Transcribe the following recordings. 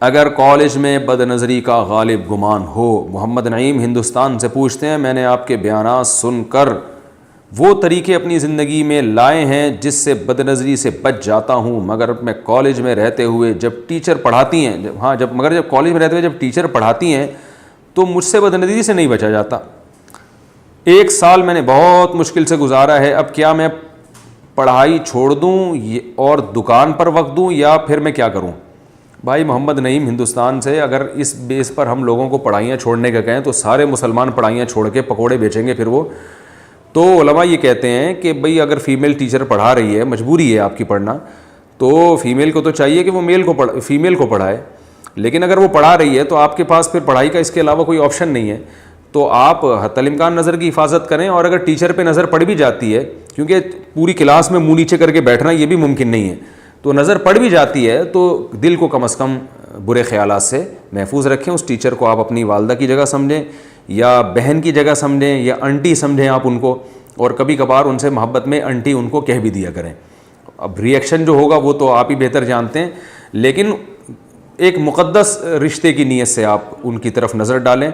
اگر کالج میں بد نظری کا غالب گمان ہو. محمد نعیم ہندوستان سے پوچھتے ہیں میں نے آپ کے بیانات سن کر وہ طریقے اپنی زندگی میں لائے ہیں جس سے بد نظری سے بچ جاتا ہوں، مگر میں کالج میں رہتے ہوئے جب ٹیچر پڑھاتی ہیں جب کالج میں رہتے ہوئے جب ٹیچر پڑھاتی ہیں تو مجھ سے بد نظری سے نہیں بچا جاتا. 1 سال میں نے بہت مشکل سے گزارا ہے. اب کیا میں پڑھائی چھوڑ دوں اور دکان پر وقت دوں یا پھر میں کیا کروں؟ بھائی محمد نعیم ہندوستان سے، اگر اس بیس پر ہم لوگوں کو پڑھائیاں چھوڑنے کا کہیں تو سارے مسلمان پڑھائیاں چھوڑ کے پکوڑے بیچیں گے. پھر وہ تو علماء یہ کہتے ہیں کہ بھئی اگر فیمیل ٹیچر پڑھا رہی ہے، مجبوری ہے آپ کی پڑھنا، تو فیمیل کو تو چاہیے کہ وہ فیمیل کو پڑھائے. لیکن اگر وہ پڑھا رہی ہے تو آپ کے پاس پھر پڑھائی کا اس کے علاوہ کوئی آپشن نہیں ہے. تو آپ حتی الامکان نظر کی حفاظت کریں. اور اگر ٹیچر پہ نظر پڑ بھی جاتی ہے، کیونکہ پوری کلاس میں منہ نیچے کر کے بیٹھنا یہ بھی ممکن نہیں ہے، تو نظر پڑ بھی جاتی ہے تو دل کو کم از کم برے خیالات سے محفوظ رکھیں. اس ٹیچر کو آپ اپنی والدہ کی جگہ سمجھیں یا بہن کی جگہ سمجھیں یا انٹی سمجھیں آپ ان کو، اور کبھی کبھار ان سے محبت میں انٹی ان کو کہہ بھی دیا کریں. اب ریئیکشن جو ہوگا وہ تو آپ ہی بہتر جانتے ہیں، لیکن ایک مقدس رشتے کی نیت سے آپ ان کی طرف نظر ڈالیں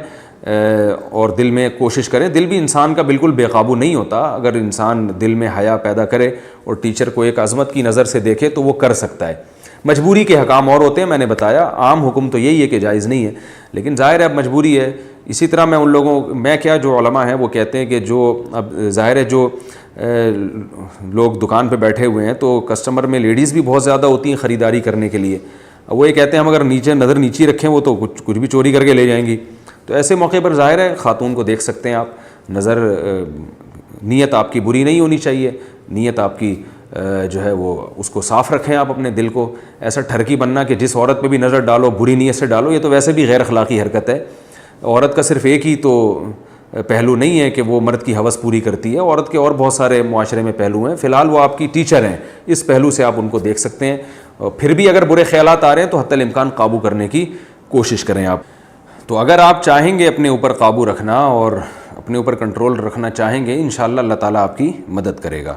اور دل میں کوشش کریں. دل بھی انسان کا بالکل بے قابو نہیں ہوتا. اگر انسان دل میں حیا پیدا کرے اور ٹیچر کو ایک عظمت کی نظر سے دیکھے تو وہ کر سکتا ہے. مجبوری کے حکام اور ہوتے ہیں، میں نے بتایا عام حکم تو یہی ہے کہ جائز نہیں ہے، لیکن ظاہر ہے اب مجبوری ہے. اسی طرح میں جو علماء ہیں وہ کہتے ہیں کہ جو اب ظاہر ہے جو لوگ دکان پہ بیٹھے ہوئے ہیں تو کسٹمر میں لیڈیز بھی بہت زیادہ ہوتی ہیں خریداری کرنے کے لیے. وہ یہ کہتے ہیں ہم اگر نظر نیچی رکھیں وہ تو کچھ بھی چوری کر کے لے جائیں گی. تو ایسے موقع پر ظاہر ہے خاتون کو دیکھ سکتے ہیں آپ. نظر نیت آپ کی بری نہیں ہونی چاہیے، نیت آپ کی جو ہے وہ اس کو صاف رکھیں آپ اپنے دل کو. ایسا ٹھرکی بننا کہ جس عورت پہ بھی نظر ڈالو بری نیت سے ڈالو، یہ تو ویسے بھی غیر اخلاقی حرکت ہے. عورت کا صرف ایک ہی تو پہلو نہیں ہے کہ وہ مرد کی ہوس پوری کرتی ہے، عورت کے اور بہت سارے معاشرے میں پہلو ہیں. فی الحال وہ آپ کی ٹیچر ہیں، اس پہلو سے آپ ان کو دیکھ سکتے ہیں. پھر بھی اگر برے خیالات آ رہے ہیں تو حتی الامکان قابو کرنے کی کوشش کریں آپ. تو اگر آپ چاہیں گے اپنے اوپر قابو رکھنا اور اپنے اوپر کنٹرول رکھنا چاہیں گے، انشاءاللہ اللہ تعالیٰ آپ کی مدد کرے گا.